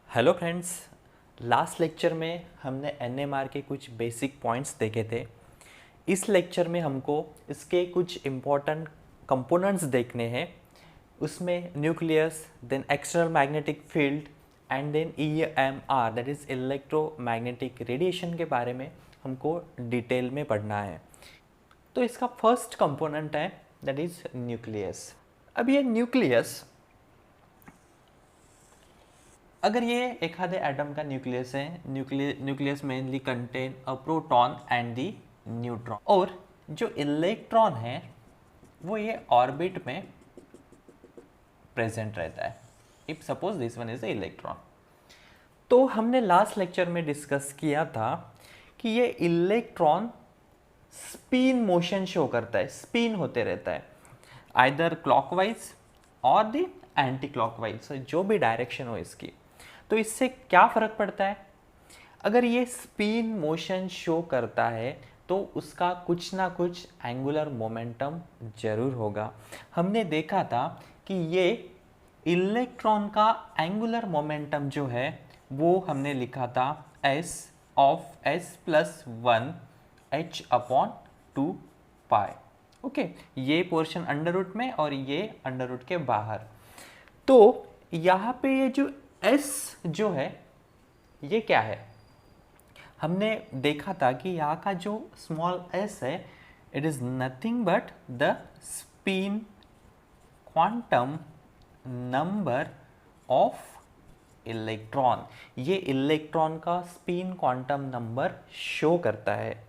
Hello friends, last lecture में हमने NMR के कुछ बेसिक पॉइंट्स देखे थे। इस लेक्चर में हमको इसके कुछ इम्पोर्टेंट कंपोनेंट्स देखने हैं। उसमें nucleus, then external magnetic field and then EMR that is electromagnetic radiation के बारे में हमको डिटेल में पढ़ना है। तो इसका फर्स्ट कंपोनेंट है दैट इज़ न्यूक्लियस। अब ये न्यूक्लियस, अगर ये एक आधे एटम का न्यूक्लियस है, nucleus mainly contain a proton and the neutron, और जो इलेक्ट्रॉन है वो ये ऑर्बिट में प्रेजेंट रहता है। If suppose this one is the electron, तो हमने लास्ट लेक्चर में डिस्कस किया था कि ये इलेक्ट्रॉन स्पिन मोशन शो करता है, स्पिन होते रहता है आइदर क्लॉकवाइज और दी एंटी क्लॉकवाइज, जो भी डायरेक्शन हो इसकी। तो इससे क्या फ़र्क पड़ता है? अगर ये स्पिन मोशन शो करता है तो उसका कुछ ना कुछ एंगुलर मोमेंटम जरूर होगा। हमने देखा था कि ये इलेक्ट्रॉन का एंगुलर मोमेंटम जो है वो हमने लिखा था s of s plus 1 h upon 2 pi. Okay, ये पोर्शन अंडर रूट में और ये अंडर रूट के बाहर। तो यहाँ पे ये जो s जो है ये क्या है? हमने देखा था कि यहाँ का जो स्मॉल s है it is nothing but the spin quantum number of electron. ये इलेक्ट्रॉन का स्पिन क्वांटम नंबर शो करता है।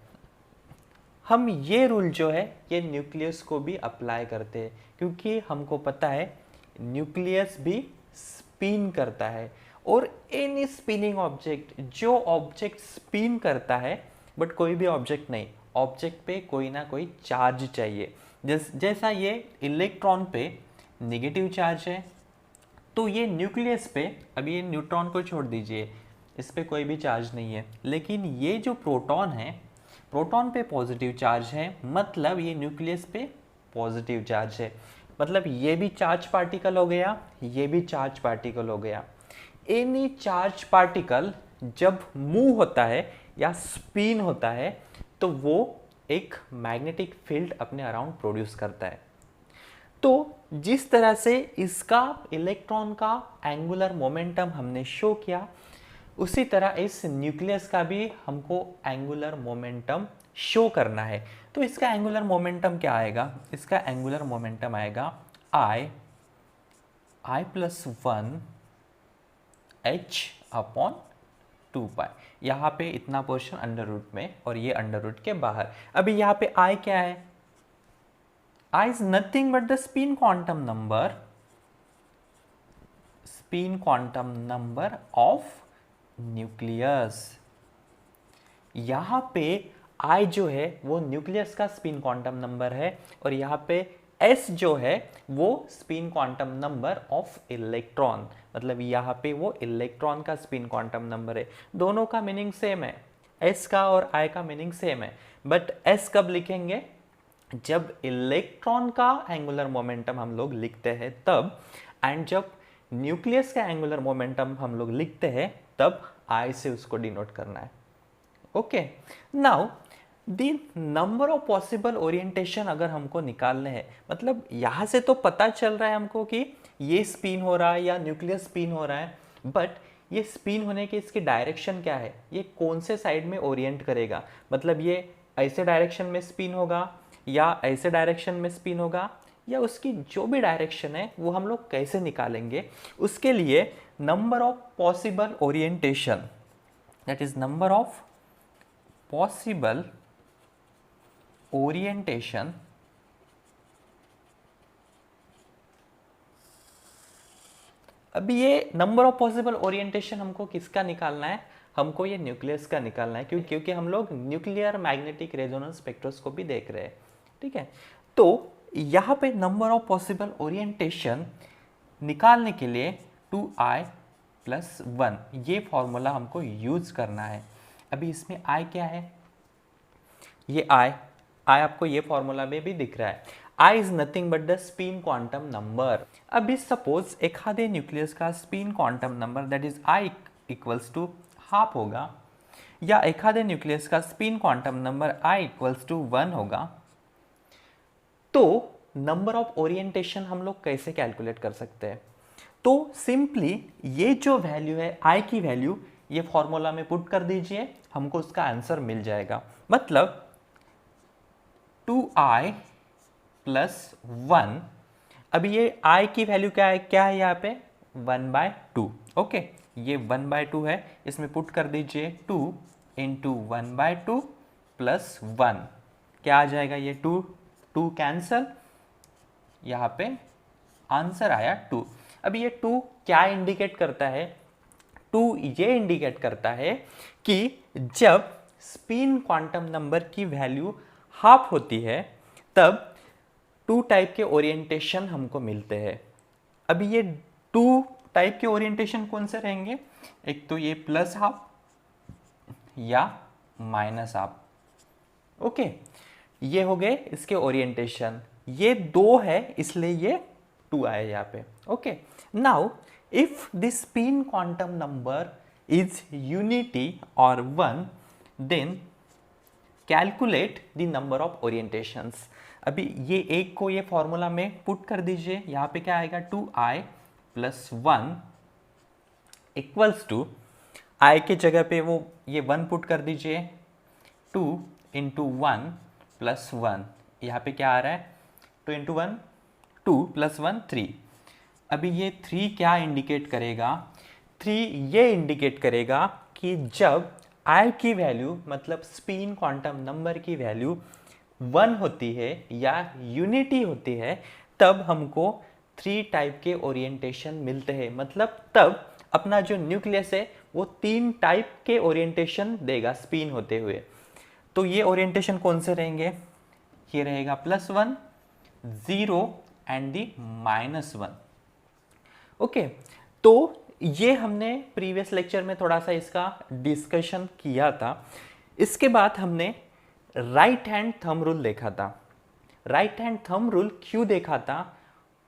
हम ये रूल जो है ये न्यूक्लियस को भी अप्लाई करते हैं, क्योंकि हमको पता है न्यूक्लियस भी स्पिन करता है। और एनी स्पिनिंग ऑब्जेक्ट, जो ऑब्जेक्ट स्पिन करता है बट कोई भी ऑब्जेक्ट नहीं, ऑब्जेक्ट पे कोई ना कोई चार्ज चाहिए। जैसा ये इलेक्ट्रॉन पे नेगेटिव चार्ज है, तो ये न्यूक्लियस पे, अभी ये न्यूट्रॉन को छोड़ दीजिए, इस पे कोई भी चार्ज नहीं है, लेकिन ये जो प्रोटॉन है, प्रोटॉन पे पॉजिटिव चार्ज है, मतलब ये न्यूक्लियस पे पॉजिटिव चार्ज है। मतलब ये भी चार्ज पार्टिकल हो गया, ये भी चार्ज पार्टिकल हो गया। एनी चार्ज पार्टिकल जब मूव होता है या स्पिन होता है तो वो एक मैग्नेटिक फील्ड अपने अराउंड प्रोड्यूस करता है। तो जिस तरह से इसका इलेक्ट्रॉन का एंगुलर मोमेंटम हमने शो किया, उसी तरह इस न्यूक्लियस का भी हमको एंगुलर मोमेंटम शो करना है। तो इसका एंगुलर मोमेंटम क्या आएगा? इसका एंगुलर मोमेंटम आएगा I प्लस 1 h अपॉन 2 पाई। यहाँ पे इतना पोर्शन अंडर रूट में और ये अंडर रूट के बाहर। अभी यहाँ पे I क्या है? I is nothing but the spin quantum number of nucleus. यहाँ पे I जो है वो न्यूक्लियस का स्पिन क्वांटम नंबर है, और यहाँ पे S जो है वो spin quantum number of electron, मतलब यहाँ पे वो इलेक्ट्रॉन का स्पिन क्वांटम नंबर है। दोनों का मीनिंग सेम है, S का और I का मीनिंग सेम है, बट S कब लिखेंगे? जब इलेक्ट्रॉन का एंगुलर मोमेंटम हम लोग लिखते हैं तब, एंड जब न्यूक्लियस का एंगुलर मोमेंटम हम लोग लिखते हैं तब I से उसको डिनोट करना है। Okay, now the number of possible orientation अगर हमको निकालने हैं, मतलब यहाँ से तो पता चल रहा है हमको कि ये स्पिन हो रहा है या न्यूक्लियस स्पिन हो रहा है, बट ये स्पिन होने की इसकी डायरेक्शन क्या है? ये कौन से साइड में ओरिएंट करेगा? मतलब ये ऐसे डायरेक्शन में स्पिन होगा या ऐसे डायरेक्शन में स्पिन होगा, या उसकी जो भी डायरेक्शन है वो हम लोग कैसे निकालेंगे? उसके लिए number of possible orientation, that is number of possible orientation अभी ये नंबर ऑफ पॉसिबल ओरिएंटेशन हमको किसका निकालना है? हमको ये न्यूक्लियस का निकालना है, क्योंकि हम लोग न्यूक्लियर मैग्नेटिक रेजोनेंस स्पेक्ट्रोस्कोपी देख रहे हैं। ठीक है, तो यहाँ पे नंबर ऑफ पॉसिबल ओरिएंटेशन निकालने के लिए 2I प्लस 1 ये फॉर्मूला हमको यूज करना है। अभी इसमें I क्या है? ये I आपको ये फॉर्मूला में भी दिख रहा है। I is nothing but the spin quantum number. अभी सपोज एखादे न्यूक्लियस का spin quantum number that is I equals to half होगा, या एखादे न्यूक्लियस का spin quantum number I equals to 1 होगा, तो नंबर ऑफ ओरिएंटेशन हम लोग कैसे कैलकुलेट कर सकते हैं? तो सिंपली ये जो वैल्यू है I की वैल्यू, ये फॉर्मूला में पुट कर दीजिए, हमको उसका आंसर मिल जाएगा। मतलब 2I प्लस 1, अभी ये I की वैल्यू क्या है यहाँ पे 1/2। ओके, ये 1/2 है, इसमें पुट कर दीजिए 2 इंटू 1/2 प्लस 1, क्या आ जाएगा ये 2 कैंसल, यहाँ पे आंसर आया 2। अब ये 2 क्या इंडिकेट करता है? 2 ये इंडिकेट करता है कि जब स्पिन क्वांटम नंबर की वैल्यू हाफ होती है तब 2 टाइप के ओरिएंटेशन हमको मिलते हैं। अभी ये 2 टाइप के ओरिएंटेशन कौन से रहेंगे? एक तो ये प्लस हाफ या माइनस हाफ। ओके, ये हो गए इसके ओरिएंटेशन, ये 2 है इसलिए ये 2 आया यहाँ पे। Okay, now if this spin quantum number is unity और 1, then calculate the number of orientations. अभी ये एक को ये फॉर्मूला में पुट कर दीजिए, यहाँ पे क्या आएगा 2I plus 1 equals to, I के जगह पे वो ये 1 पुट कर दीजिए, 2 इंटू 1 प्लस 1, यहाँ पे क्या आ रहा है 2 इंटू 1 2 प्लस 1 3। अभी ये 3 क्या इंडिकेट करेगा? 3 ये इंडिकेट करेगा कि जब I की वैल्यू मतलब स्पिन क्वांटम नंबर की वैल्यू 1 होती है या यूनिटी होती है, तब हमको 3 टाइप के ओरिएंटेशन मिलते हैं। मतलब तब अपना जो न्यूक्लियस है वो 3 टाइप के ओरिएंटेशन देगा स्पिन होते हुए। तो ये ओरिएंटेशन कौन से रहेंगे? ये रहेगा +1, 0 एंड दी -1। ओके, तो ये हमने प्रीवियस लेक्चर में थोड़ा सा इसका डिस्कशन किया था। इसके बाद हमने राइट हैंड थंब रूल देखा था। राइट हैंड थंब रूल क्यों देखा था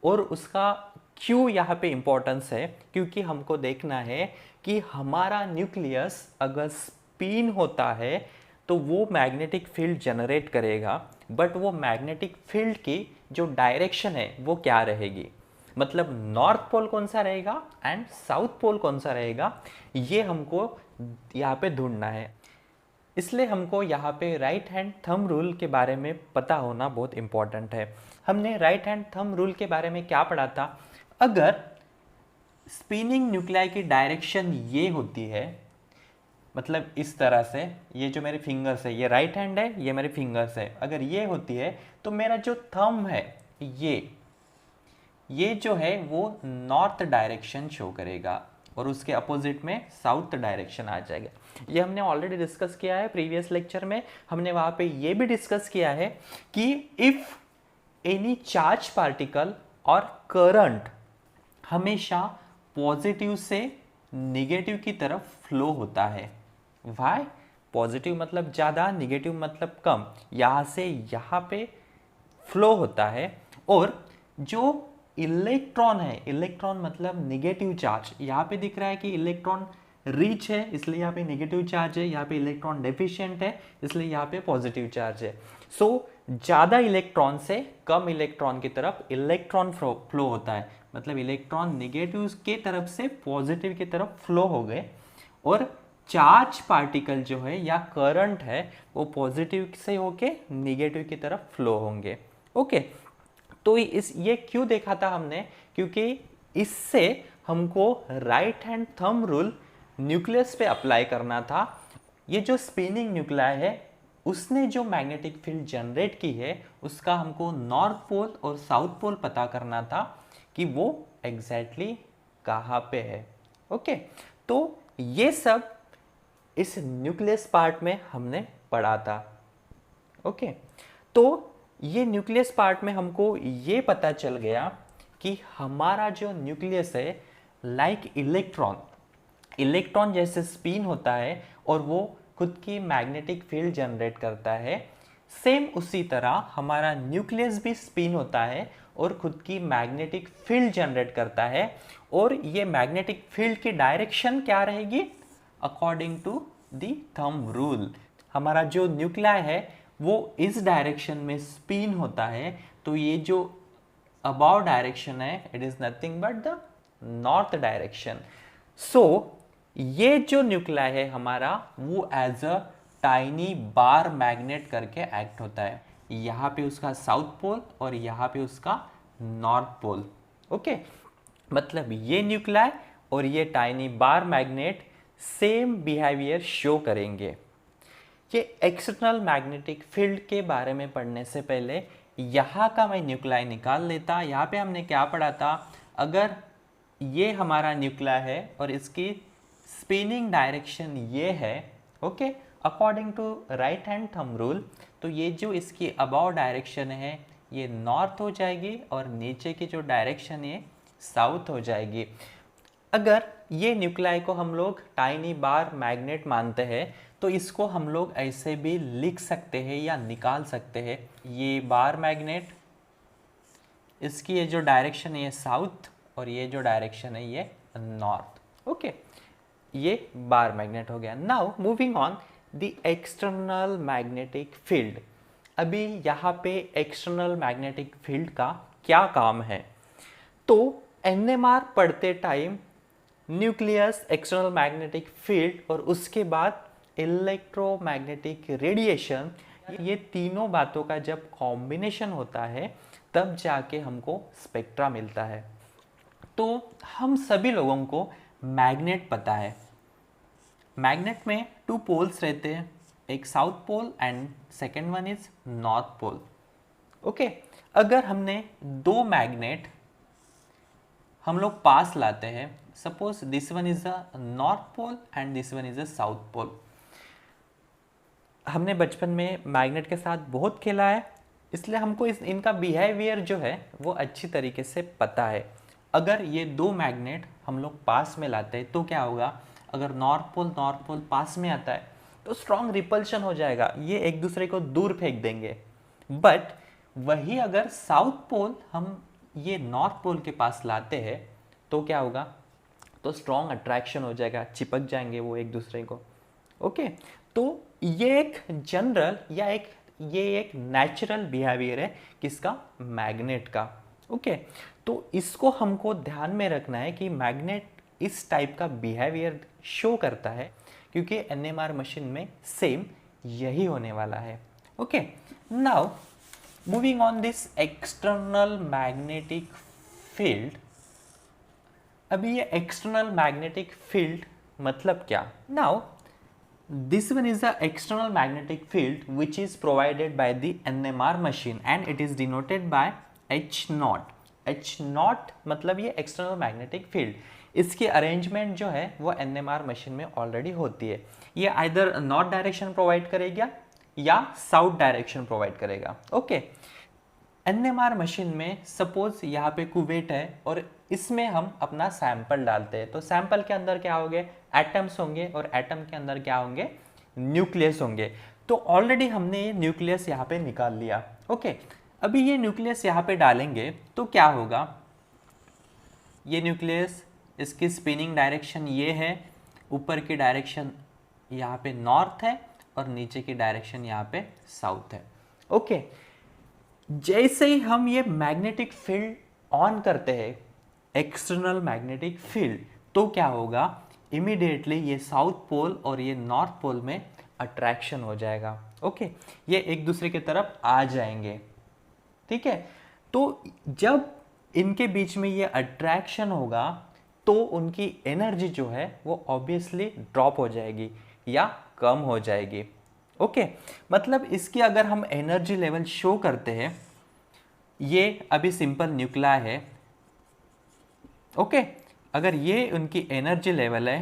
और उसका क्यों यहाँ पे इंपॉर्टेंस है? क्योंकि हमको देखना है कि हमारा न्यूक्लियस अगर स्पिन होता है तो वो मैग्नेटिक फील्ड जनरेट करेगा, बट वो मैग्नेटिक फील्ड की जो डायरेक्शन है वो क्या रहेगी, मतलब नॉर्थ पोल कौन सा रहेगा एंड साउथ पोल कौन सा रहेगा, ये हमको यहाँ पे ढूंढना है। इसलिए हमको यहाँ पे राइट हैंड थंब रूल के बारे में पता होना बहुत इंपॉर्टेंट है। हमने राइट हैंड थंब रूल के बारे में क्या पढ़ा था? अगर स्पिनिंग न्यूक्लियाई की डायरेक्शन ये होती है, मतलब इस तरह से, ये जो मेरे फिंगर्स है ये राइट हैंड है, ये मेरे फिंगर्स है, अगर ये होती है तो मेरा जो थंब है ये जो है वो नॉर्थ डायरेक्शन शो करेगा और उसके अपोजिट में साउथ डायरेक्शन आ जाएगा। ये हमने ऑलरेडी डिस्कस किया है प्रीवियस लेक्चर में। हमने वहाँ पे ये भी डिस्कस किया है कि इफ एनी चार्ज पार्टिकल और करंट हमेशा पॉजिटिव से निगेटिव की तरफ फ्लो होता है। वाई? पॉजिटिव मतलब ज़्यादा, निगेटिव मतलब कम, यहाँ से यहाँ पे फ्लो होता है। और जो इलेक्ट्रॉन है, इलेक्ट्रॉन मतलब निगेटिव चार्ज, यहाँ पे दिख रहा है कि इलेक्ट्रॉन रिच है इसलिए यहाँ पे निगेटिव चार्ज है, यहाँ पे इलेक्ट्रॉन डेफिशिएंट है इसलिए यहाँ पे पॉजिटिव चार्ज है। सो ज़्यादा इलेक्ट्रॉन से कम इलेक्ट्रॉन की तरफ इलेक्ट्रॉन फ्लो होता है, मतलब इलेक्ट्रॉन निगेटिव के तरफ से पॉजिटिव की तरफ फ्लो हो गए, और चार्ज पार्टिकल जो है या करंट है वो पॉजिटिव से होके निगेटिव की तरफ फ्लो होंगे। ओके, तो ये क्यों देखा था हमने? क्योंकि इससे हमको right hand thumb rule nucleus पे अप्लाई करना था। ये जो स्पिनिंग न्यूक्लियाई है उसने जो मैग्नेटिक फील्ड जनरेट की है उसका हमको नॉर्थ पोल और साउथ पोल पता करना था कि वो एग्जैक्टली कहाँ पे है। ओके, तो ये सब इस न्यूक्लियस पार्ट में हमने पढ़ा था। ओके, तो ये न्यूक्लियस पार्ट में हमको ये पता चल गया कि हमारा जो न्यूक्लियस है लाइक इलेक्ट्रॉन जैसे स्पिन होता है और वो खुद की मैग्नेटिक फील्ड जनरेट करता है। सेम उसी तरह हमारा न्यूक्लियस भी स्पिन होता है और खुद की मैग्नेटिक फील्ड जनरेट करता है, और ये मैग्नेटिक फील्ड की डायरेक्शन क्या रहेगी, according to the thumb rule. हमारा जो न्यूक्लियाई है वो इस डायरेक्शन में स्पिन होता है, तो ये जो अबाउ डायरेक्शन है it is nothing but the north direction. So ये जो न्यूक्लियाई है हमारा वो as a tiny bar magnet करके एक्ट होता है। यहाँ पे उसका साउथ पोल और यहाँ पे उसका नॉर्थ पोल। ओके, मतलब ये न्यूक्लियाई और ये tiny bar magnet same behaviour show करेंगे। ये एक्सटर्नल मैग्नेटिक फील्ड के बारे में पढ़ने से पहले यहाँ का मैं न्यूक्लियाई निकाल लेता। यहाँ पे हमने क्या पढ़ा था, अगर ये हमारा न्यूक्लियाई है और इसकी स्पिनिंग डायरेक्शन ये है, okay, according to right hand thumb rule, तो ये जो इसकी अबाउ डायरेक्शन है ये नॉर्थ हो जाएगी और नीचे की जो डायरेक्शन है साउथ हो जाएगी। अगर ये न्यूक्लियाई को हम लोग टाइनी बार मैग्नेट मानते हैं तो इसको हम लोग ऐसे भी लिख सकते हैं या निकाल सकते हैं, ये बार मैग्नेट, इसकी ये जो डायरेक्शन है ये साउथ और ये जो डायरेक्शन है ये नॉर्थ। ओके, ये बार मैग्नेट हो गया। Now moving on the external magnetic field. अभी यहाँ पे एक्सटर्नल मैग्नेटिक फील्ड का क्या काम है, तो एनएमआर पढ़ते time nucleus, external magnetic field और उसके बाद इलेक्ट्रोमैग्नेटिक रेडिएशन, ये तीनों बातों का जब कॉम्बिनेशन होता है तब जाके हमको स्पेक्ट्रा मिलता है। तो हम सभी लोगों को मैग्नेट पता है। मैग्नेट में 2 पोल्स रहते हैं, एक south pole and second one is north pole. Okay, अगर हमने 2 मैग्नेट हम लोग पास लाते हैं, suppose this one is a north pole and this one is a south pole. हमने बचपन में मैग्नेट के साथ बहुत खेला है, इसलिए हमको इनका बिहेवियर जो है वो अच्छी तरीके से पता है। अगर ये 2 मैग्नेट हम लोग पास में लाते हैं तो क्या होगा, अगर नॉर्थ पोल पास में आता है तो स्ट्रॉन्ग रिपल्शन हो जाएगा, ये एक दूसरे को दूर फेंक देंगे। बट वही अगर साउथ पोल हम ये नॉर्थ पोल के पास लाते हैं तो क्या होगा, तो स्ट्रॉन्ग अट्रैक्शन हो जाएगा, चिपक जाएंगे वो एक दूसरे को। ओके, तो ये एक जनरल या ये एक नेचुरल बिहेवियर है किसका, मैग्नेट का। ओके, तो इसको हमको ध्यान में रखना है कि मैग्नेट इस टाइप का बिहेवियर शो करता है क्योंकि एनएमआर मशीन में सेम यही होने वाला है। Okay, now moving on this external magnetic field. अभी ये एक्सटर्नल मैग्नेटिक फील्ड मतलब क्या, now this one is the external magnetic field which is provided by the NMR machine and it is denoted by H0। H0 मतलब ये external magnetic field, इसकी arrangement जो है वो NMR मशीन में already होती है। ये आइदर नॉर्थ डायरेक्शन प्रोवाइड करेगा या साउथ डायरेक्शन प्रोवाइड करेगा। ओके, NMR मशीन में सपोज यहाँ पे कुवेट है और इसमें हम अपना सैंपल डालते हैं, तो सैंपल के अंदर क्या होंगे, एटम्स होंगे और एटम के अंदर क्या होंगे, न्यूक्लियस होंगे। तो ऑलरेडी हमने ये न्यूक्लियस यहाँ पे निकाल लिया। ओके, अभी ये न्यूक्लियस यहाँ पे डालेंगे तो क्या होगा, ये न्यूक्लियस, इसकी स्पिनिंग डायरेक्शन ये है, ऊपर की डायरेक्शन यहाँ पे नॉर्थ है और नीचे की डायरेक्शन यहाँ पे साउथ है। ओके, जैसे ही हम ये मैग्नेटिक फील्ड ऑन करते हैं, एक्सटर्नल मैग्नेटिक फील्ड, तो क्या होगा, इमीडिएटली ये साउथ पोल और ये नॉर्थ पोल में अट्रैक्शन हो जाएगा। ओके, ये एक दूसरे की तरफ आ जाएंगे। ठीक है, तो जब इनके बीच में ये अट्रैक्शन होगा तो उनकी एनर्जी जो है वो ऑब्वियसली ड्रॉप हो जाएगी या कम हो जाएगी। ओके, मतलब इसकी अगर हम एनर्जी लेवल शो करते हैं, ये अभी सिंपल न्यूक्लियाई है। ओके, अगर ये उनकी एनर्जी लेवल है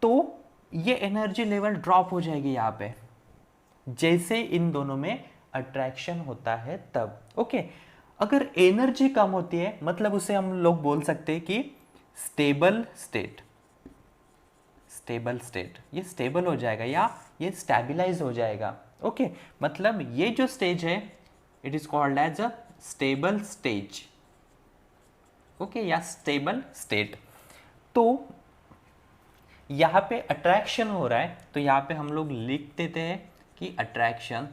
तो ये एनर्जी लेवल ड्रॉप हो जाएगी यहाँ पे जैसे इन दोनों में अट्रैक्शन होता है तब। ओके, अगर एनर्जी कम होती है मतलब उसे हम लोग बोल सकते हैं कि स्टेबल स्टेट। स्टेबल स्टेट, ये स्टेबल हो जाएगा या ये स्टेबलाइज हो जाएगा। ओके मतलब ये जो स्टेज है it is called as a stable stage, okay, या स्टेबल स्टेट। तो यहाँ पे अट्रैक्शन हो रहा है तो यहाँ पे हम लोग लिख देते हैं कि अट्रैक्शन,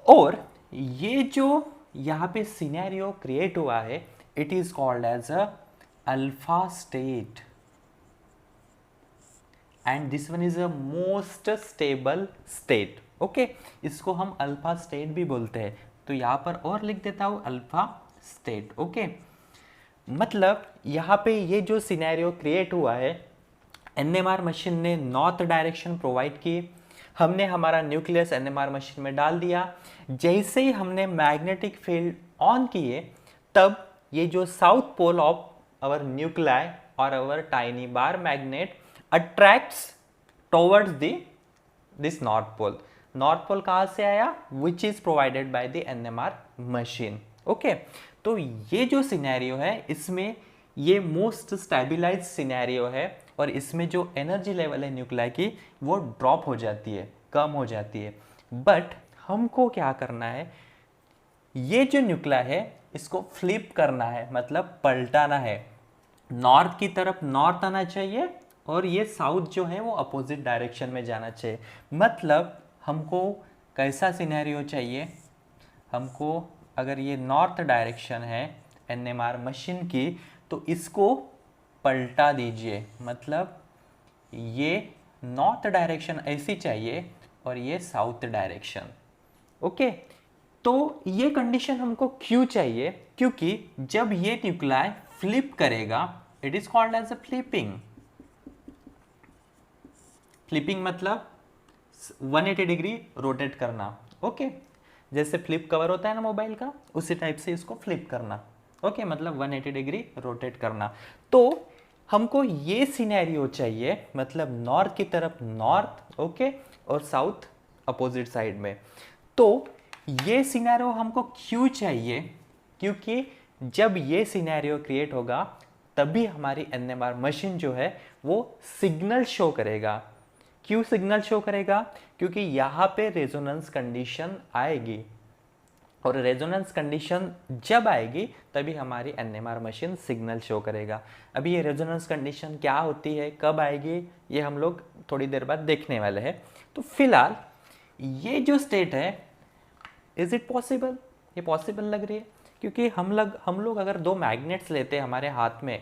और ये जो यहाँ पे सिनेरियो क्रिएट हुआ है it is called as a alpha state, and this one is a most stable state, okay, इसको हम अल्फा स्टेट भी बोलते हैं। तो यहाँ पर और लिख देता हूँ अल्फा स्टेट, ओके। मतलब यहाँ पे ये जो सिनेरियो क्रिएट हुआ है, एनएमआर मशीन ने नॉर्थ डायरेक्शन प्रोवाइड की, हमने हमारा न्यूक्लियस एनएमआर मशीन में डाल दिया, जैसे ही हमने मैग्नेटिक फील्ड ऑन किए तब ये जो south pole of our nuclei और our tiny bar magnet attracts towards this north pole. North pole कहाँ से आया? Which is provided by the NMR machine, okay. तो ये जो सिनेरियो है इसमें ये मोस्ट स्टेबलाइज्ड सिनेरियो है, और इसमें जो एनर्जी लेवल है न्यूक्लियाई की वो ड्रॉप हो जाती है, कम हो जाती है। बट हमको क्या करना है, ये जो न्यूक्लियाई है इसको फ्लिप करना है, मतलब पलटाना है। नॉर्थ की तरफ नॉर्थ आना चाहिए और ये साउथ जो है वो अपोजिट डायरेक्शन में जाना चाहिए। मतलब हमको कैसा सिनेरियो चाहिए, हमको अगर ये नॉर्थ डायरेक्शन है एनएमआर मशीन की तो इसको पलटा दीजिए, मतलब ये नॉर्थ डायरेक्शन ऐसी चाहिए और ये साउथ डायरेक्शन, ओके। तो ये कंडीशन हमको क्यों चाहिए? क्योंकि जब ये न्यूक्लियाई फ्लिप करेगा it is called as a flipping. Flipping मतलब 180 डिग्री रोटेट करना, ओके। जैसे फ्लिप कवर होता है ना मोबाइल का, उसी टाइप से इसको फ्लिप करना, ओके, मतलब 180 डिग्री रोटेट करना। तो हमको ये सिनेरियो चाहिए, मतलब नॉर्थ की तरफ नॉर्थ, ओके, और साउथ अपोजिट साइड में। तो ये सिनेरियो हमको क्यों चाहिए? क्योंकि जब ये सिनेरियो क्रिएट होगा तभी हमारी एनएमआर मशीन जो है वो सिग्नल शो करेगा। क्यों सिग्नल शो करेगा? क्योंकि यहाँ पे रेजोनेंस कंडीशन आएगी, और रेजोनेंस कंडीशन जब आएगी तभी हमारी एनएमआर मशीन सिग्नल शो करेगा। अभी ये रेजोनेंस कंडीशन क्या होती है, कब आएगी, ये हम लोग थोड़ी देर बाद देखने वाले हैं। तो फिलहाल ये जो स्टेट है, इज इट पॉसिबल? ये पॉसिबल लग रही है, क्योंकि हम लोग अगर दो मैग्नेट्स लेते हैं हमारे हाथ में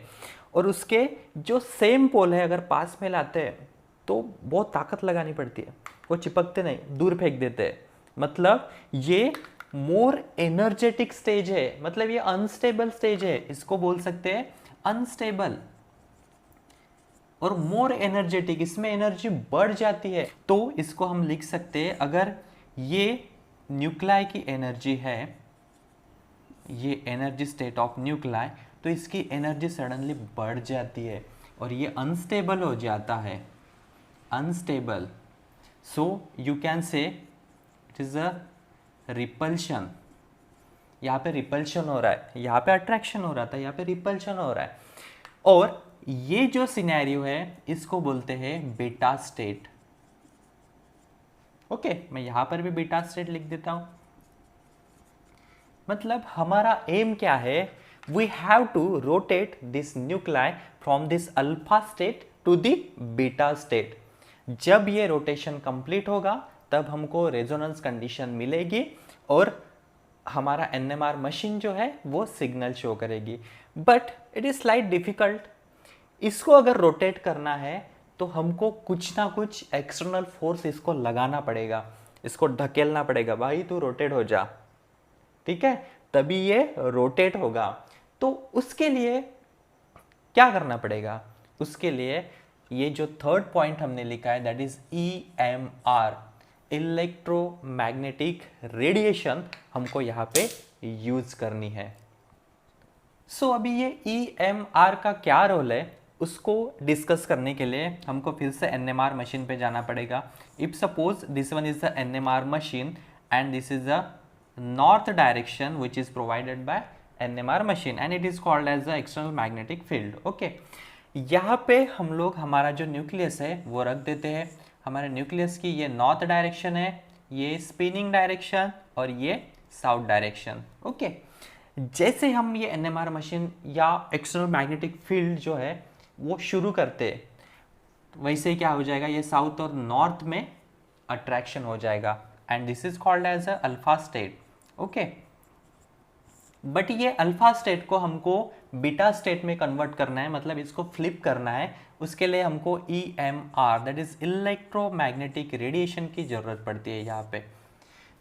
और उसके जो सेम पोल है अगर पास में लाते हैं तो बहुत ताकत लगानी पड़ती है, वो चिपकते नहीं, दूर फेंक देते हैं। मतलब ये मोर एनर्जेटिक स्टेज है, मतलब ये अनस्टेबल स्टेज है, इसको बोल सकते हैं अनस्टेबल। और मोर एनर्जेटिक, इसमें एनर्जी बढ़ जाती है, तो इसको हम लिख सकते हैं, अगर ये न्यूक्लियाई की एनर्जी है, ये एनर्जी स्टेट ऑफ न्यूक्लियाई, तो इसकी एनर्जी सडनली बढ़ जाती है और ये अनस्टेबल हो जाता है, अनस्टेबल। सो यू कैन से इट इज अ रिपल्शन। यहाँ पे रिपल्शन हो रहा है, यहाँ पे अट्रैक्शन हो रहा था, यहाँ पे रिपल्शन हो रहा है। और ये जो सिनेरियो है इसको बोलते हैं बीटा स्टेट, ओके। मैं यहाँ पर भी बीटा स्टेट लिख देता हूँ। मतलब हमारा एम क्या है, we have to rotate this nuclei from this alpha state to the beta state. जब ये रोटेशन कंप्लीट होगा तब हमको रेजोनेंस कंडीशन मिलेगी और हमारा एनएमआर मशीन जो है वो सिग्नल शो करेगी। But it is slight difficult, इसको अगर रोटेट करना है तो हमको कुछ ना कुछ एक्सटर्नल फोर्स इसको लगाना पड़ेगा, इसको ढकेलना पड़ेगा, भाई तू रोटेट हो जा, ठीक है, तभी ये रोटेट होगा। तो उसके लिए क्या करना पड़ेगा? उसके लिए ये जो थर्ड पॉइंट हमने लिखा है that is EMR, electromagnetic radiation, हमको यहाँ पे यूज करनी है। सो अभी ये EMR का क्या रोल है उसको डिस्कस करने के लिए हमको फिर से NMR मशीन पे जाना पड़ेगा। If suppose this one is the NMR machine and this is the north direction which is provided by NMR machine and it is called as the external magnetic field, okay। यहाँ पे हम लोग हमारा जो nucleus है वो रख देते हैं, हमारे न्यूक्लियस की ये नॉर्थ डायरेक्शन है, ये स्पिनिंग डायरेक्शन और ये साउथ डायरेक्शन। ओके, जैसे हम ये एनएमआर मशीन या एक्सटर्नल मैग्नेटिक फील्ड जो है वो शुरू करते हैं, वैसे ही क्या हो जाएगा, ये साउथ और नॉर्थ में अट्रैक्शन हो जाएगा and this is called as a alpha state. Okay, but ये अल्फा स्टेट को हमको बीटा स्टेट में कन्वर्ट करना है, मतलब इसको फ्लिप करना है। उसके लिए हमको EMR that is electromagnetic radiation की जरूरत पड़ती है। यहाँ पे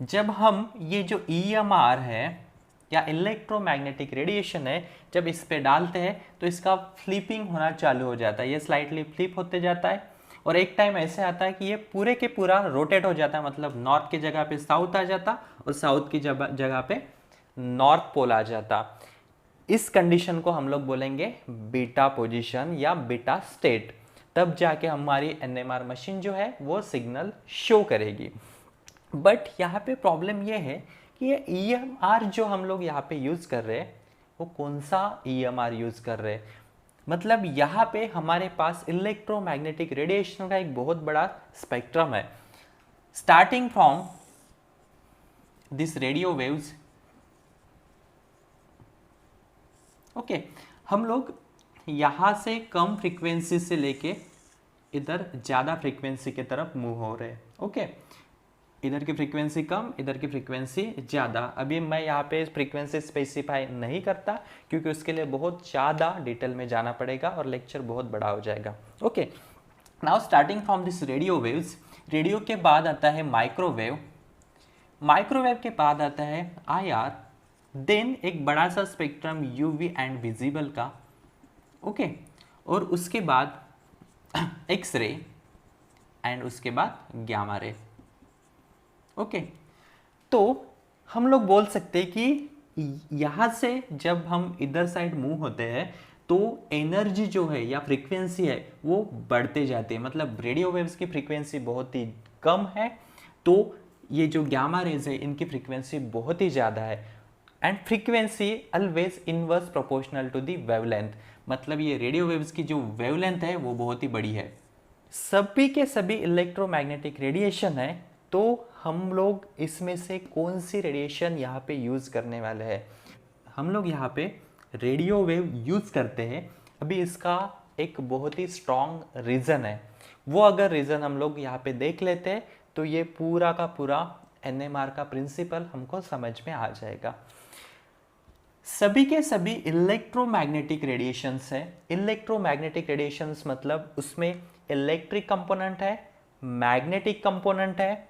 जब हम ये जो EMR है या इलेक्ट्रोमैग्नेटिक रेडिएशन है, जब इस पे डालते हैं तो इसका फ्लिपिंग होना चालू हो जाता है, ये स्लाइटली फ्लिप होते जाता है और एक टाइम ऐसे आता है कि ये पूरे के पूरा रोटेट हो जाता है, मतलब नॉर्थ की जगह पे साउथ आ जाता और साउथ की जगह पे नॉर्थ पोल आ जाता। इस कंडीशन को हम लोग बोलेंगे बीटा पोजीशन या बीटा स्टेट। तब जाके हमारी एनएमआर मशीन जो है वो सिग्नल शो करेगी। बट यहाँ पे प्रॉब्लम ये है कि ये EMR जो हम लोग यहाँ पे यूज कर रहे हैं वो कौन सा EMR यूज कर रहे हैं, मतलब यहाँ पे हमारे पास इलेक्ट्रोमैग्नेटिक रेडिएशन का एक बहुत बड़ा स्पेक्ट्रम है, starting from this radio waves. Okay, हम लोग यहाँ से कम फ्रीक्वेंसी से लेके इधर ज़्यादा फ्रीक्वेंसी की तरफ मूव हो रहे हैं। ओके, इधर की फ्रीक्वेंसी कम, इधर की फ्रीक्वेंसी ज़्यादा। अभी मैं यहाँ पे फ्रीक्वेंसी स्पेसिफाई नहीं करता क्योंकि उसके लिए बहुत ज़्यादा डिटेल में जाना पड़ेगा और लेक्चर बहुत बड़ा हो जाएगा। Okay, now starting from this radio waves, radio के बाद आता है माइक्रोवेव, माइक्रोवेव के बाद आता है IR, देन एक बड़ा सा स्पेक्ट्रम UV एंड विजिबल का। ओके, और उसके बाद एक्स रे एंड उसके बाद गामा रे। ओके, तो हम लोग बोल सकते हैं कि यहाँ से जब हम इधर साइड मूव होते हैं तो एनर्जी जो है या फ्रीक्वेंसी है वो बढ़ते जाती है, मतलब रेडियो वेव्स की फ्रीक्वेंसी बहुत ही कम है तो ये जो गामा रेज है इनकी फ्रीक्वेंसी बहुत ही ज़्यादा है and frequency always inverse proportional to the wavelength, मतलब ये रेडियो वेव्स की जो वेवलेंथ है वो बहुत ही बड़ी है। सभी के सभी इलेक्ट्रोमैग्नेटिक रेडिएशन है, तो हम लोग इसमें से कौन सी रेडिएशन यहाँ पे यूज़ करने वाले हैं, हम लोग यहाँ पे रेडियो वेव यूज़ करते हैं। अभी इसका एक बहुत ही स्ट्रॉन्ग रीज़न है, वो अगर रीज़न हम लोग यहाँ पे देख लेते हैं तो ये पूरा का पूरा NMR का प्रिंसिपल हमको समझ में आ जाएगा। सभी के सभी इलेक्ट्रोमैग्नेटिक रेडिएशंस है, इलेक्ट्रोमैग्नेटिक रेडिएशंस मतलब उसमें इलेक्ट्रिक कंपोनेंट है, मैग्नेटिक कंपोनेंट है।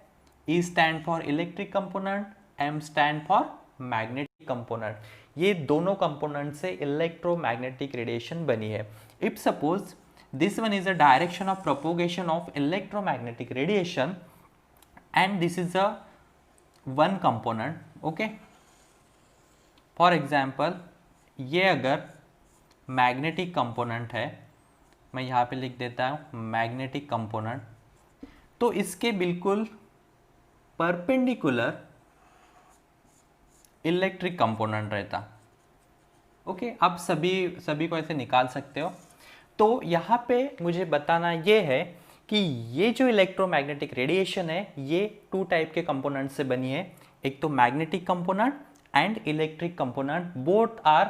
E stand for electric component, M stand for magnetic component, ये दोनों कंपोनेंट से इलेक्ट्रोमैग्नेटिक रेडिएशन बनी है। If suppose this one is a direction of propagation of electromagnetic radiation and this is a one component. Okay, for example ये अगर magnetic component है, मैं यहाँ पे लिख देता हूँ मैग्नेटिक कंपोनेंट, तो इसके बिल्कुल परपेंडिकुलर इलेक्ट्रिक कंपोनेंट रहता। ओके, आप सभी को ऐसे निकाल सकते हो। तो यहाँ पे मुझे बताना ये है कि ये जो इलेक्ट्रोमैग्नेटिक रेडिएशन है ये 2 टाइप के कंपोनेंट से बनी है, एक तो magnetic component and electric component, both are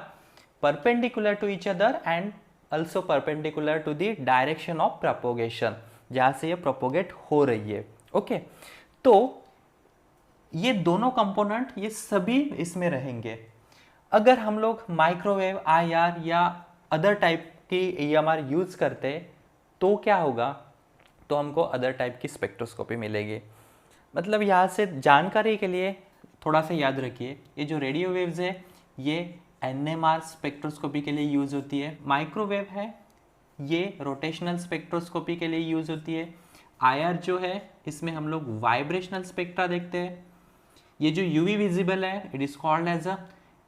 perpendicular to each other and also perpendicular to the direction of propagation, जहाँ से ये प्रोपोगेट हो रही है। ओके, तो ये दोनों कंपोनेंट ये सभी इसमें रहेंगे। अगर हम लोग माइक्रोवेव IR या अदर टाइप की EMR यूज करते तो क्या होगा, तो हमको अदर टाइप की स्पेक्ट्रोस्कोपी मिलेगी। मतलब यहाँ से जानकारी के लिए थोड़ा सा याद रखिए, ये जो रेडियो वेव्स है ये NMR स्पेक्ट्रोस्कोपी के लिए यूज़ होती है, माइक्रोवेव है ये रोटेशनल स्पेक्ट्रोस्कोपी के लिए यूज़ होती है, IR जो है इसमें हम लोग वाइब्रेशनल स्पेक्ट्रा देखते हैं, ये जो UV विजिबल है it is called as a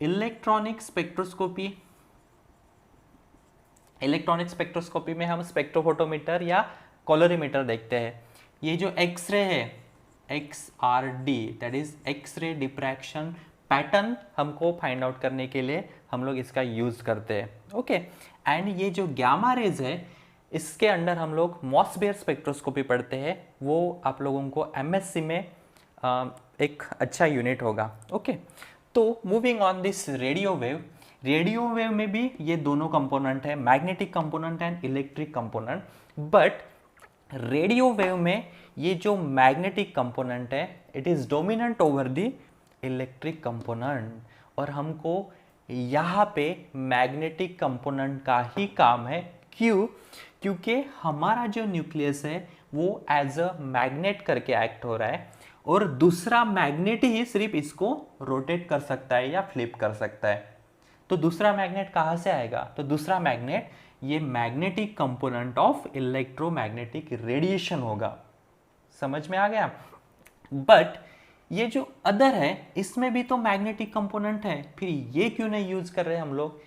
electronic spectroscopy. Electronic spectroscopy में हम स्पेक्ट्रोफोटोमीटर या कॉलोरीमीटर देखते हैं। ये जो एक्सरे है XRD that is X ray diffraction pattern हमको फाइंड आउट करने के लिए हम लोग इसका यूज करते हैं। ओके, एंड ये जो गामा रेज है इसके अंडर हम लोग मॉसबेयर स्पेक्ट्रोस्कोपी पढ़ते हैं, वो आप लोगों को एमएससी में एक अच्छा यूनिट होगा। ओके, तो moving on this radio wave, radio wave में भी ये दोनों कंपोनेंट है, magnetic component and electric component. But radio wave में ये जो मैग्नेटिक कंपोनेंट है it is dominant over the electric component, और हमको यहाँ पे मैग्नेटिक कंपोनेंट का ही काम है। क्यों? क्योंकि हमारा जो न्यूक्लियस है वो एज अ मैग्नेट करके एक्ट हो रहा है, और दूसरा मैग्नेट ही सिर्फ इसको रोटेट कर सकता है या फ्लिप कर सकता है। तो दूसरा मैग्नेट कहाँ से आएगा? तो दूसरा मैग्नेट ये magnetic component of electromagnetic radiation होगा। समझ में आ गया? बट ये जो अदर है इसमें भी तो मैग्नेटिक कंपोनेंट है, फिर ये क्यों नहीं यूज कर रहे हम लोग?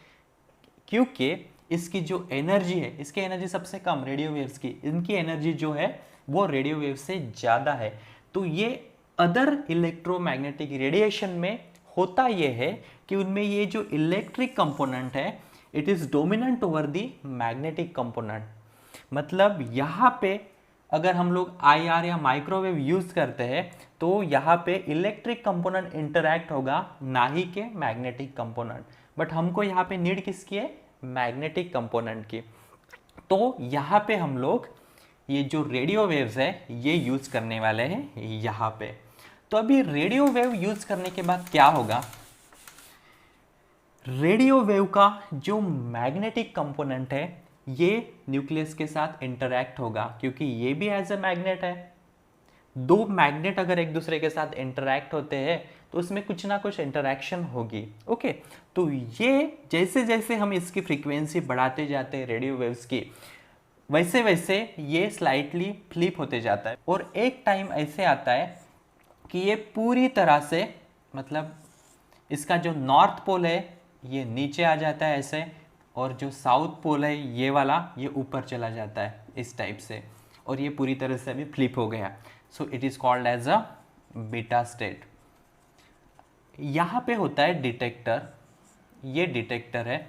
क्योंकि इसकी जो एनर्जी है, इसकी एनर्जी सबसे कम रेडियो वेव्स की, इनकी एनर्जी जो है वो रेडियो वेव से ज़्यादा है। तो ये अदर इलेक्ट्रोमैग्नेटिक रेडिएशन में होता ये है कि उनमें ये जो इलेक्ट्रिक कंपोनेंट है it is dominant over the magnetic component. मतलब यहाँ पे अगर हम लोग आईआर या माइक्रोवेव यूज करते हैं तो यहाँ पे इलेक्ट्रिक कंपोनेंट इंटरैक्ट होगा, ना ही के मैग्नेटिक कंपोनेंट। बट हमको यहाँ पे नीड किसकी है? मैग्नेटिक कंपोनेंट की। तो यहाँ पे हम लोग ये जो रेडियो वेव्स है ये यूज करने वाले हैं यहाँ पे। तो अभी रेडियो वेव यूज करने के बाद क्या होगा? रेडियो वेव का जो मैग्नेटिक कंपोनेंट है ये न्यूक्लियस के साथ इंटरैक्ट होगा, क्योंकि ये भी एज अ मैग्नेट है। दो मैग्नेट अगर एक दूसरे के साथ इंटरैक्ट होते हैं तो उसमें कुछ ना कुछ इंटरैक्शन होगी। ओके, तो ये जैसे जैसे हम इसकी फ्रीक्वेंसी बढ़ाते जाते हैं रेडियो वेव्स की, वैसे वैसे ये स्लाइटली फ्लिप होते जाता है, और एक टाइम ऐसे आता है कि ये पूरी तरह से, मतलब इसका जो नॉर्थ पोल है ये नीचे आ जाता है ऐसे, और जो साउथ पोल है ये वाला ये ऊपर चला जाता है इस टाइप से, और ये पूरी तरह से अभी फ्लिप हो गया। So it is called as a beta state. यहाँ पे होता है डिटेक्टर, ये डिटेक्टर है।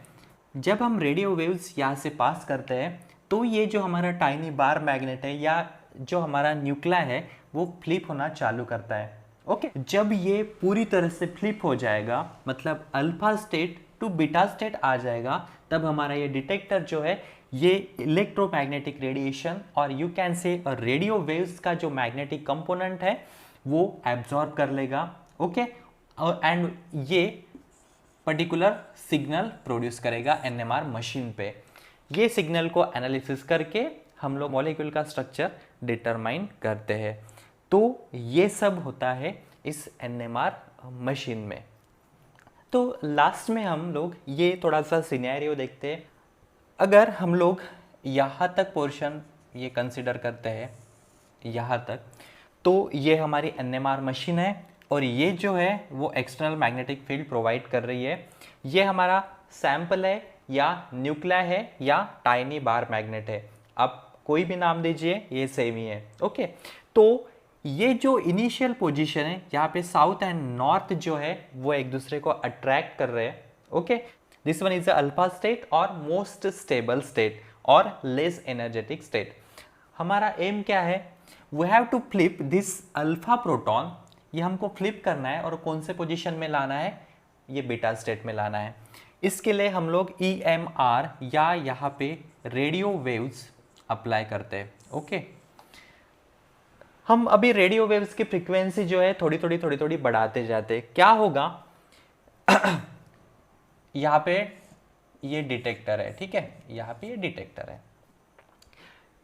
जब हम रेडियो वेव्स यहाँ से पास करते हैं तो ये जो हमारा टाइनी बार मैग्नेट है या जो हमारा न्यूक्लिया है वो फ्लिप होना चालू करता है। ओके, जब ये पूरी तरह से फ्लिप हो जाएगा, मतलब alpha state to beta state आ जाएगा, तब हमारा ये डिटेक्टर जो है ये इलेक्ट्रोमैग्नेटिक रेडिएशन और you can say radio waves का जो मैग्नेटिक कंपोनेंट है वो एब्जॉर्ब कर लेगा। ओके, एंड ये पर्टिकुलर सिग्नल प्रोड्यूस करेगा एनएमआर मशीन पे। ये सिग्नल को एनालिसिस करके हम लोग मॉलिक्यूल का स्ट्रक्चर डिटरमाइन करते हैं। तो ये सब होता है इस एनएमआर मशीन में। तो लास्ट में हम लोग ये थोड़ा सा सिनेरियो देखते हैं। अगर हम लोग यहाँ तक पोर्शन ये कंसिडर करते हैं यहाँ तक, तो ये हमारी एनएमआर मशीन है और ये जो है वो एक्सटर्नल मैग्नेटिक फील्ड प्रोवाइड कर रही है। ये हमारा सैंपल है या न्यूक्लिया है या टाइनी बार मैग्नेट है, आप कोई भी नाम दीजिए, ये सेम ही है। ओके, तो ये जो इनिशियल पोजीशन है यहाँ पे साउथ एंड नॉर्थ जो है वो एक दूसरे को अट्रैक्ट कर रहे हैं। Okay, this one is alpha state और मोस्ट स्टेबल स्टेट और लेस एनर्जेटिक स्टेट। हमारा एम क्या है? We have to flip this alpha proton, ये हमको फ्लिप करना है और कौन से पोजीशन में लाना है? ये बीटा स्टेट में लाना है। इसके लिए हम लोग EMR या यहाँ पे रेडियो वेव्स अप्लाई करते हैं। ओके, हम अभी रेडियो वेव्स की फ्रीक्वेंसी जो है थोड़ी थोड़ी बढ़ाते जाते हैं। क्या होगा? यहाँ पे ये डिटेक्टर है, ठीक है, यहाँ पे ये डिटेक्टर है,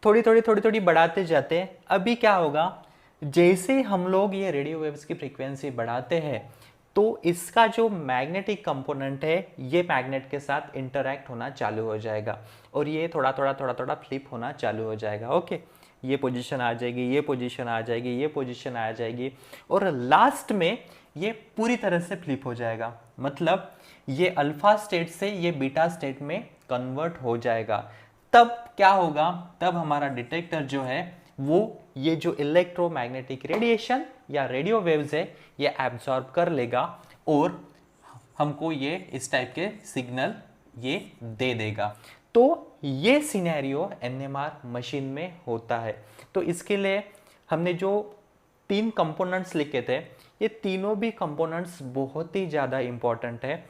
थोड़ी थोड़ी बढ़ाते जाते हैं। अभी क्या होगा? जैसे हम लोग ये रेडियो वेव्स की फ्रीक्वेंसी बढ़ाते हैं तो इसका जो मैग्नेटिक कंपोनेंट है ये मैग्नेट के साथ इंटरैक्ट होना चालू हो जाएगा और ये थोड़ा फ्लिप होना चालू हो जाएगा। ओके, ये पोजीशन आ जाएगी, ये पोजीशन आ जाएगी, ये पोजीशन आ जाएगी, और लास्ट में ये पूरी तरह से फ्लिप हो जाएगा। मतलब ये अल्फा स्टेट से ये बीटा स्टेट में कन्वर्ट हो जाएगा। तब क्या होगा? तब हमारा डिटेक्टर जो है वो ये जो इलेक्ट्रोमैग्नेटिक रेडिएशन या रेडियो वेव्स है ये एब्जॉर्ब कर लेगा और हमको ये इस टाइप के सिग्नल ये दे देगा। तो ये सिनेरियो एनएमआर मशीन में होता है। तो इसके लिए हमने जो 3 कंपोनेंट्स लिखे थे, ये तीनों भी कंपोनेंट्स बहुत ही ज़्यादा इम्पॉर्टेंट है,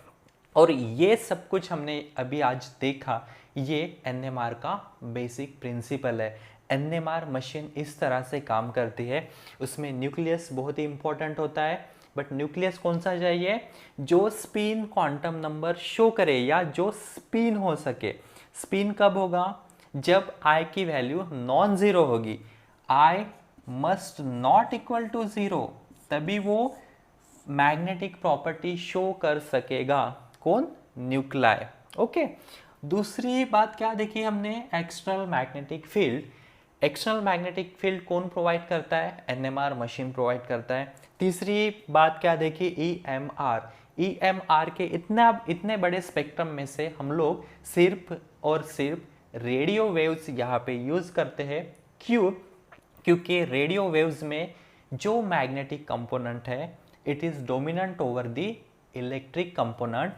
और ये सब कुछ हमने अभी आज देखा, ये एनएमआर का बेसिक प्रिंसिपल है। एनएमआर मशीन इस तरह से काम करती है, उसमें न्यूक्लियस बहुत ही इंपॉर्टेंट होता है, बट न्यूक्लियस कौन सा चाहिए, जो स्पिन क्वांटम नंबर शो करे या जो स्पिन हो सके। स्पिन कब होगा, जब आई की वैल्यू नॉन जीरो होगी, I must not equal to zero, तभी वो मैग्नेटिक प्रॉपर्टी शो कर सकेगा। कौन, न्यूक्लाई। ओके, दूसरी बात क्या देखी हमने, external magnetic field. External magnetic field कौन प्रोवाइड करता है, एनएमआर मशीन प्रोवाइड करता है। तीसरी बात क्या देखी, ईएमआर। ईएमआर के इतने बड़े स्पेक्ट्रम में से हम लोग सिर्फ और सिर्फ रेडियो वेव्स यहाँ पे यूज करते हैं। क्यों, क्योंकि रेडियो वेव्स में जो मैग्नेटिक कंपोनेंट है it is dominant over the electric component.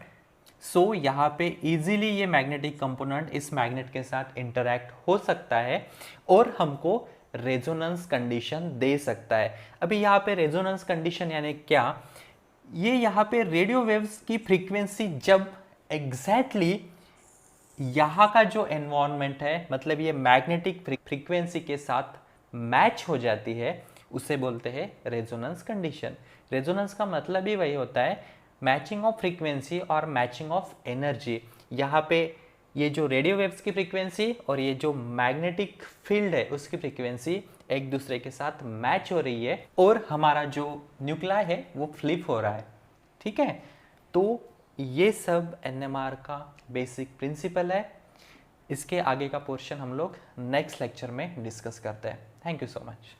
So यहाँ पे इजीली ये मैग्नेटिक कंपोनेंट इस मैग्नेट के साथ इंटरैक्ट हो सकता है और हमको रेजोनेंस कंडीशन दे सकता है। अभी यहाँ पे रेजोनेंस कंडीशन यानी क्या, ये यहाँ पे रेडियो वेव्स की फ्रीक्वेंसी जब एग्जैक्टली यहाँ का जो एनवायरनमेंट है, मतलब ये मैग्नेटिक फ्रीक्वेंसी के साथ मैच हो जाती है, उसे बोलते हैं रेजोनेंस कंडीशन। रेजोनेंस का मतलब ही वही होता है, मैचिंग ऑफ फ्रीक्वेंसी और मैचिंग ऑफ एनर्जी। यहाँ पे ये जो रेडियो वेव्स की फ्रीक्वेंसी और ये जो मैग्नेटिक फील्ड है उसकी फ्रीक्वेंसी एक दूसरे के साथ मैच हो रही है और हमारा जो न्यूक्लाई है वो फ्लिप हो रहा है। ठीक है, तो ये सब एनएमआर का बेसिक प्रिंसिपल है। इसके आगे का पोर्शन हम लोग नेक्स्ट लेक्चर में डिस्कस करते हैं। Thank you so much.